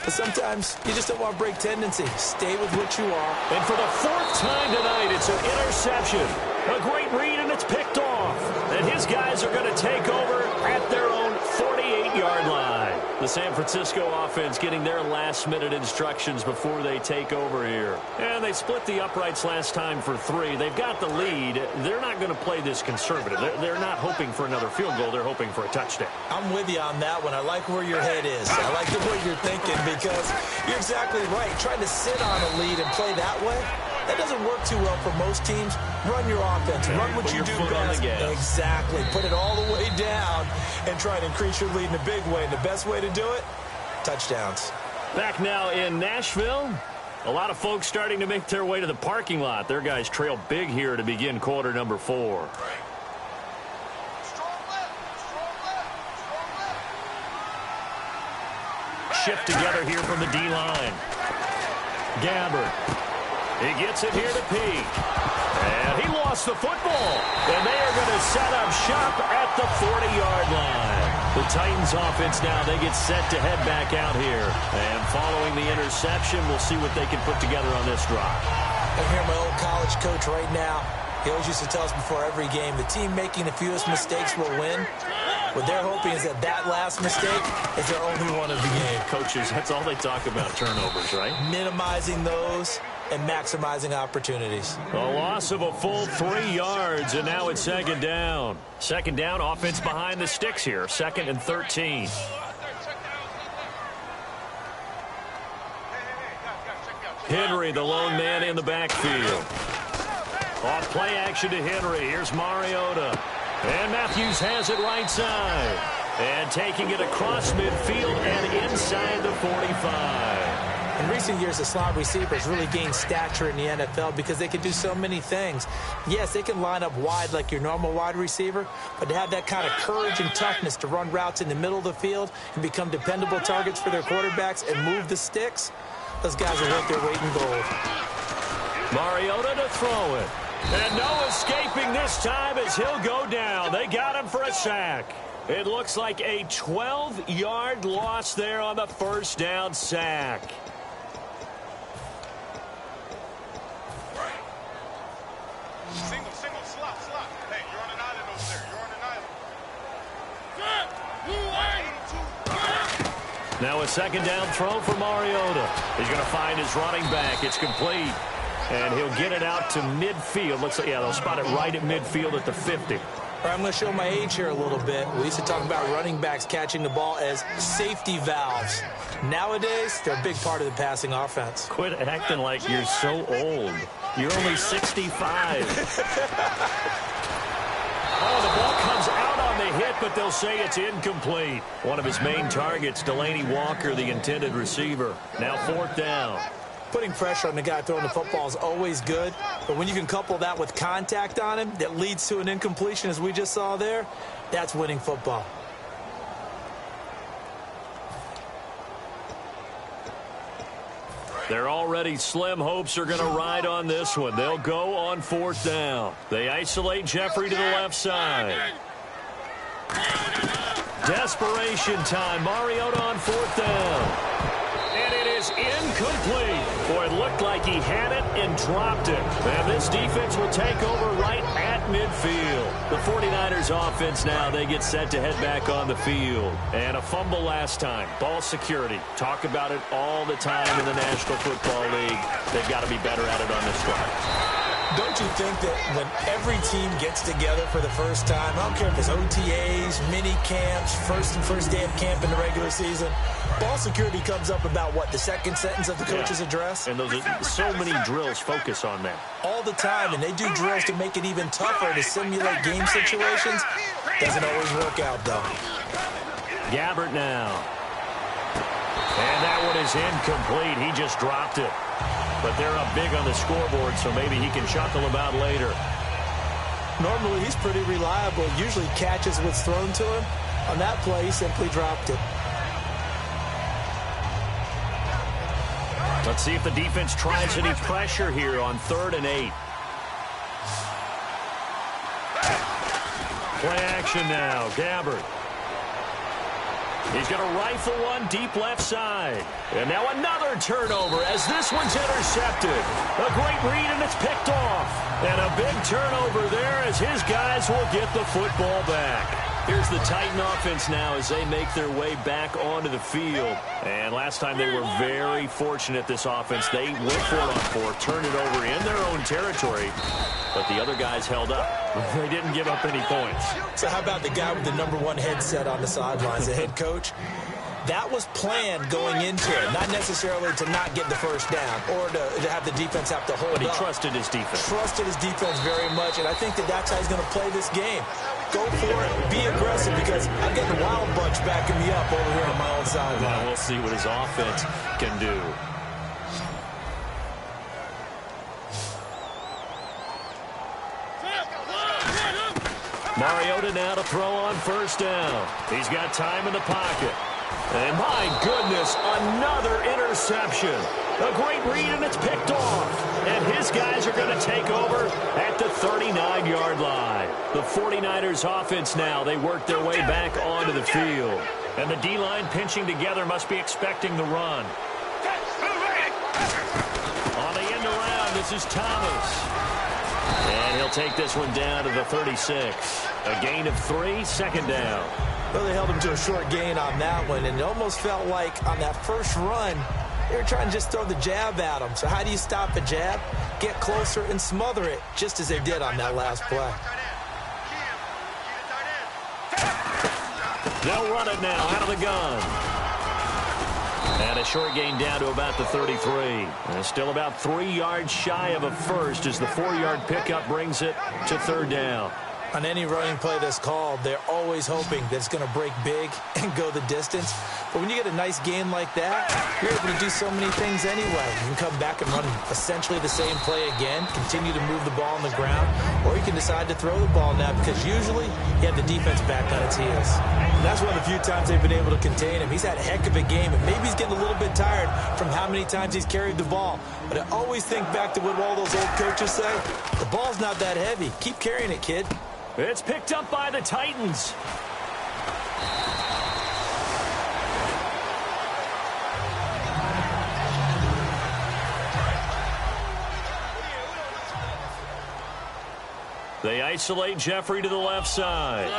But sometimes you just don't want to break tendency. Stay with what you are. And for the 4th time tonight, it's an interception. A great read, and it's picked off. And his guys are going to take over at their own 48-yard line. The San Francisco offense getting their last-minute instructions before they take over here. And they split the uprights last time for 3. They've got the lead. They're not going to play this conservative. They're not hoping for another field goal. They're hoping for a touchdown. I'm with you on that one. I like where your head is. I like the way you're thinking because you're exactly right. Trying to sit on a lead and play that way, that doesn't work too well for most teams. Run your offense. Run what you do best. Exactly. Put it all the way down and try to increase your lead in a big way. And the best way to do it, touchdowns. Back now in Nashville. A lot of folks starting to make their way to the parking lot. Their guys trail big here to begin quarter number 4. Shift together here from the D-line. Gabbert. He gets it here to Peak. And he lost the football. And they are going to set up shop at the 40-yard line. The Titans offense now, they get set to head back out here. And following the interception, we'll see what they can put together on this drive. I hear my old college coach right now. He always used to tell us before every game, the team making the fewest mistakes will win. What they're hoping is that last mistake is their only one of the game. Coaches, that's all they talk about, turnovers, right? Minimizing those and maximizing opportunities. A loss of a full 3 yards, and now it's 2nd down. 2nd down, offense behind the sticks here. 2nd and 13. Henry, the lone man in the backfield. Off play action to Henry. Here's Mariota. And Matthews has it right side. And taking it across midfield and inside the 45. In recent years, the slot receivers really gained stature in the NFL because they can do so many things. Yes, they can line up wide like your normal wide receiver, but to have that kind of courage and toughness to run routes in the middle of the field and become dependable targets for their quarterbacks and move the sticks, those guys are worth their weight in gold. Mariota to throw it. And no escaping this time as he'll go down. They got him for a sack. It looks like a 12-yard loss there on the 1st down sack. Single, slot. Hey, you're on an island over there. You're on an island. Now a 2nd down throw for Mariota. He's going to find his running back. It's complete. And he'll get it out to midfield. Looks like, yeah, they'll spot it right at midfield at the 50. I'm going to show my age here a little bit. We used to talk about running backs catching the ball as safety valves. Nowadays, they're a big part of the passing offense. Quit acting like you're so old. You're only 65. Oh, the ball comes out on the hit, but they'll say it's incomplete. One of his main targets, Delaney Walker, the intended receiver. Now 4th down. Putting pressure on the guy throwing the football is always good, but when you can couple that with contact on him that leads to an incompletion, as we just saw there, that's winning football. They're already slim hopes are going to ride on this one. They'll go on 4th down. They isolate Jeffrey to the left side. Desperation time. Mariota on 4th down. And it is incomplete. Boy, it looked like he had it and dropped it. And this defense will take over right at midfield. The 49ers offense now, they get set to head back on the field. And a fumble last time. Ball security. Talk about it all the time in the National Football League. They've got to be better at it on this drive. Don't you think that when every team gets together for the first time, I don't care if it's OTAs, mini camps, first day of camp in the regular season, ball security comes up about what, the 2nd sentence of the coach's address? And those are so many drills focus on that. All the time, and they do drills to make it even tougher to simulate game situations. Doesn't always work out, though. Gabbert now. And that one is incomplete. He just dropped it. But they're up big on the scoreboard, so maybe he can chuckle about later. Normally, he's pretty reliable. Usually catches what's thrown to him. On that play, he simply dropped it. Let's see if the defense tries any pressure here on 3rd and 8. Play action now. Gabbard. He's going to rifle one deep left side. And now another turnover as this one's intercepted. A great read, and it's picked off. And a big turnover there as his guys will get the football back. Here's the Titan offense now as they make their way back onto the field. And last time they were very fortunate, this offense. They went 4-on-4, turned it over in their own territory. But the other guys held up. They didn't give up any points. So how about the guy with the #1 headset on the sidelines, the head coach? That was planned going into it, not necessarily to not get the first down or to have the defense have to hold up. But he trusted his defense. Trusted his defense very much, and I think that's how he's going to play this game. Go for it, be aggressive, because I'm getting the Wild Bunch backing me up over here on my own sideline. We'll see what his offense can do. Mariota now to throw on 1st down. He's got time in the pocket. And my goodness, another interception. A great read, and it's picked off. And his guys are going to take over at the 39-yard line. The 49ers offense now, they work their way back onto the field. And the D-line pinching together must be expecting the run. On the end around, this is Thomas. And he'll take this one down to the 36. A gain of 3, 2nd down. Well, they held him to a short gain on that one, and it almost felt like on that first run, they were trying to just throw the jab at him. So how do you stop a jab? Get closer and smother it, just as they did on that last play. They'll run it now out of the gun. And a short gain down to about the 33. And still about 3 yards shy of a first as the 4-yard pickup brings it to 3rd down. On any running play that's called, they're always hoping that it's going to break big and go the distance. But when you get a nice gain like that, you're able to do so many things anyway. You can come back and run essentially the same play again, continue to move the ball on the ground, or you can decide to throw the ball now because usually you have the defense back on its heels. And that's one of the few times they've been able to contain him. He's had a heck of a game, and maybe he's getting a little bit tired from how many times he's carried the ball. But I always think back to what all those old coaches say. The ball's not that heavy. Keep carrying it, kid. It's picked up by the Titans. They isolate Jeffrey to the left side.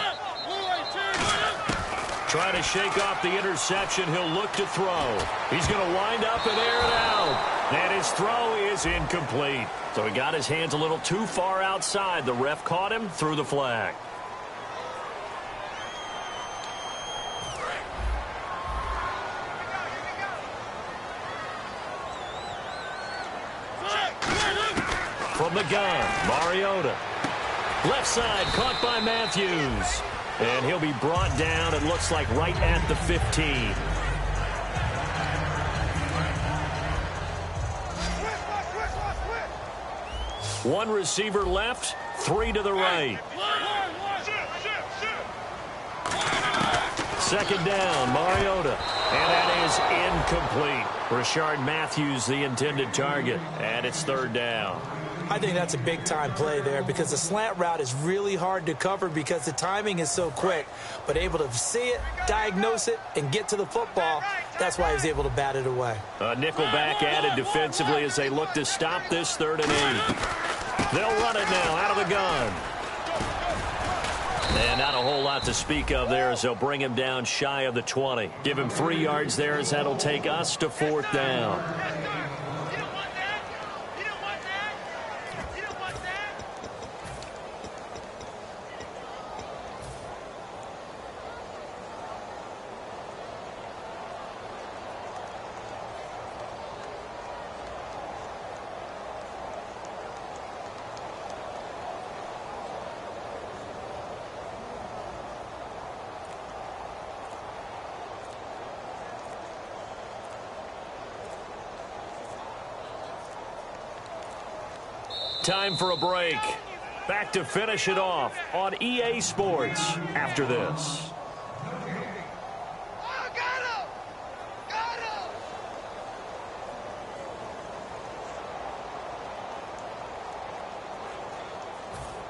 Try to shake off the interception. He'll look to throw. He's going to wind up and air it out. And his throw is incomplete. So he got his hands a little too far outside. The ref caught him, threw the flag. From the gun, Mariota. Left side, caught by Matthews. And he'll be brought down, it looks like, right at the 15. One receiver left, 3 to the right. 2nd down, Mariota. And that is incomplete. Rashard Matthews, the intended target. And it's 3rd down. I think that's a big-time play there because the slant route is really hard to cover because the timing is so quick. But able to see it, diagnose it, and get to the football, that's why he was able to bat it away. A nickel back added defensively as they look to stop this 3rd and 8. They'll run it now out of the gun. And not a whole lot to speak of there as they'll bring him down shy of the 20. Give him 3 yards there as that'll take us to 4th down. Time for a break. Back to finish it off on EA Sports after this.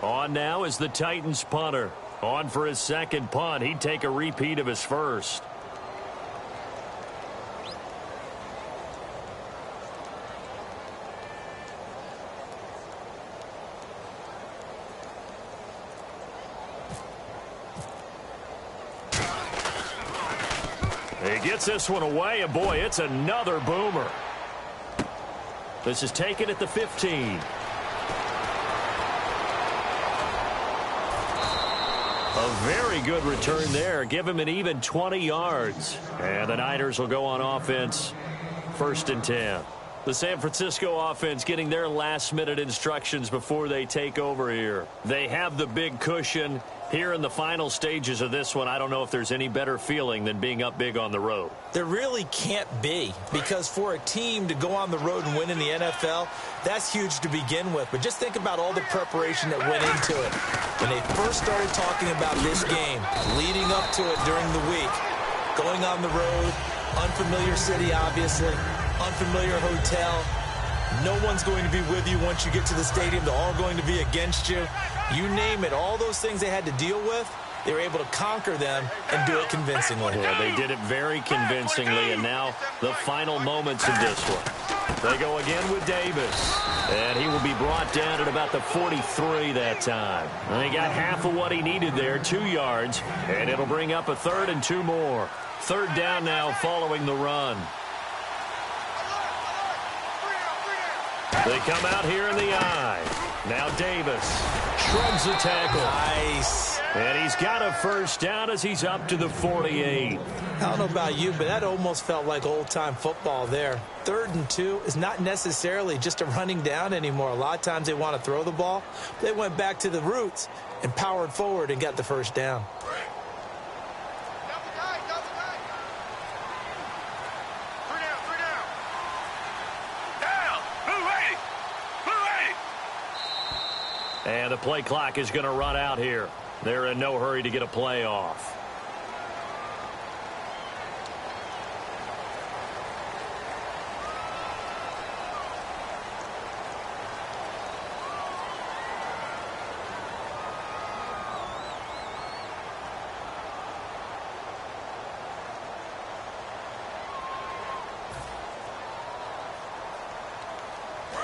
On now is the Titans punter. On for his second punt. He'd take a repeat of his first. He gets this one away, and boy, it's another boomer. This is taken at the 15. A very good return there. Give him an even 20 yards. And the Niners will go on offense. 1st and 10. The San Francisco offense getting their last-minute instructions before they take over here. They have the big cushion. Here in the final stages of this one, I don't know if there's any better feeling than being up big on the road. There really can't be, because for a team to go on the road and win in the NFL, that's huge to begin with. But just think about all the preparation that went into it. When they first started talking about this game, leading up to it during the week, going on the road, unfamiliar city, obviously, unfamiliar hotel. No one's going to be with you once you get to the stadium. They're all going to be against you. You name it, all those things they had to deal with, they were able to conquer them and do it convincingly. Yeah, they did it very convincingly, and now the final moments of this one. They go again with Davis, and he will be brought down at about the 43 that time. And he got half of what he needed there, 2 yards, and it'll bring up a 3rd and 2 more. 3rd down now following the run. They come out here in the eye. Now Davis shrugs the tackle. Nice. And he's got a 1st down as he's up to the 48. I don't know about you, but that almost felt like old-time football there. 3rd and 2 is not necessarily just a running down anymore. A lot of times they want to throw the ball. They went back to the roots and powered forward and got the 1st down. And the play clock is going to run out here. They're in no hurry to get a play off.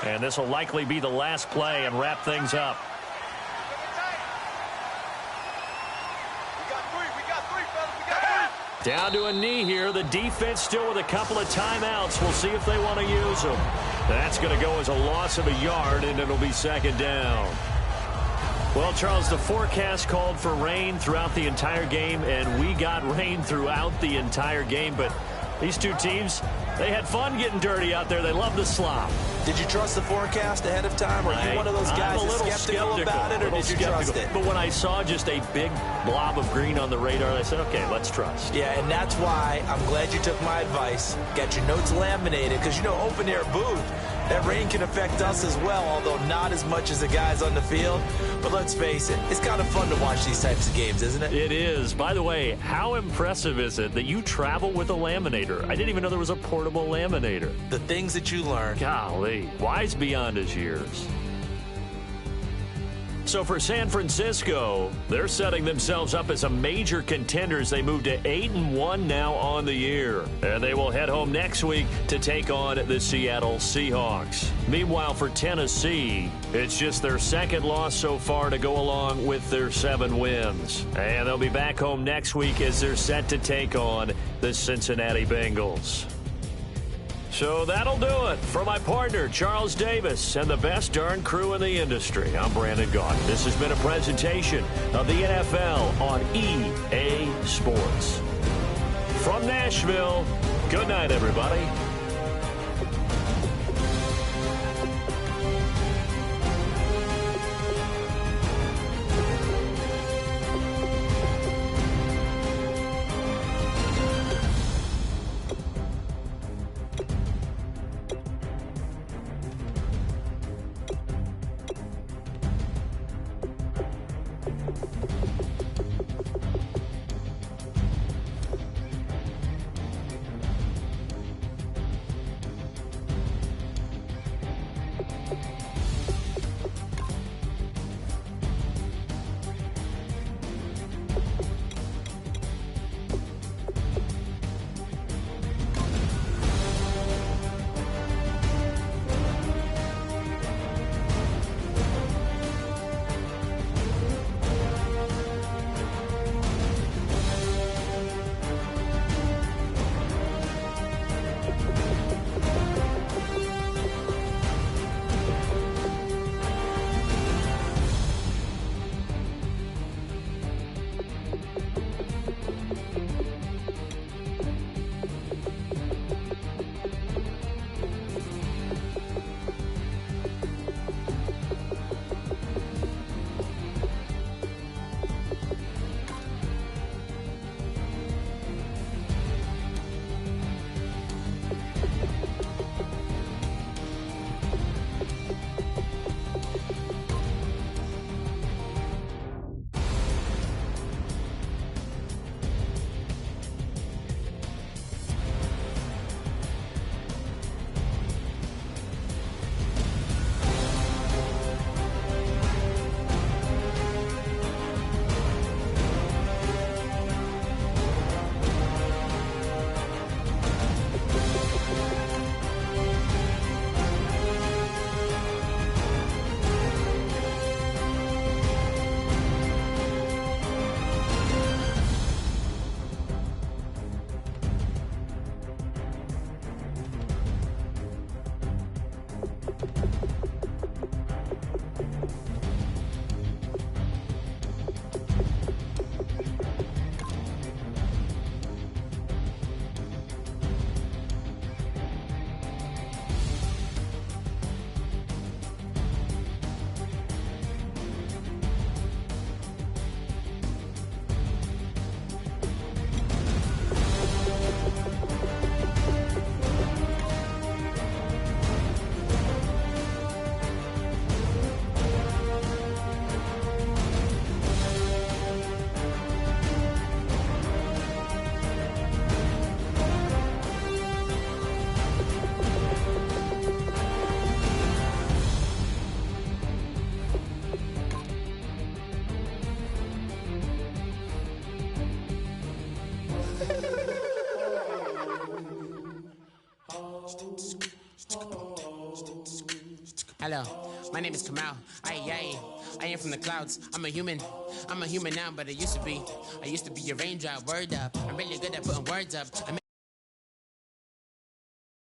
And this will likely be the last play and wrap things up. Down to a knee here. The defense still with a couple of timeouts. We'll see if they want to use them. That's going to go as a loss of a yard, and it'll be 2nd down. Well, Charles, the forecast called for rain throughout the entire game, and we got rain throughout the entire game. But these two teams, they had fun getting dirty out there. They love the slop. Did you trust the forecast ahead of time? Or are you one of those guys that's skeptical about it, or did you trust it? But when I saw just a big blob of green on the radar, I said, okay, let's trust. Yeah, and that's why I'm glad you took my advice. Got your notes laminated, because, you know, open-air booth, that rain can affect us as well, although not as much as the guys on the field. But let's face it, it's kind of fun to watch these types of games, isn't it? It is. By the way, how impressive is it that you travel with a laminator? I didn't even know there was a portable laminator. The things that you learn. Golly, wise beyond his years. So for San Francisco, they're setting themselves up as a major contender as they move to 8-1 now on the year. And they will head home next week to take on the Seattle Seahawks. Meanwhile, for Tennessee, it's just their 2nd loss so far to go along with their 7 wins. And they'll be back home next week as they're set to take on the Cincinnati Bengals. So that'll do it. For my partner, Charles Davis, and the best darn crew in the industry, I'm Brandon Gaudin. This has been a presentation of the NFL on EA Sports. From Nashville, good night, everybody. Hello, my name is Kamal. I am from the clouds. I'm a human now, but I used to be a raindrop. Word up, I'm really good at putting words up.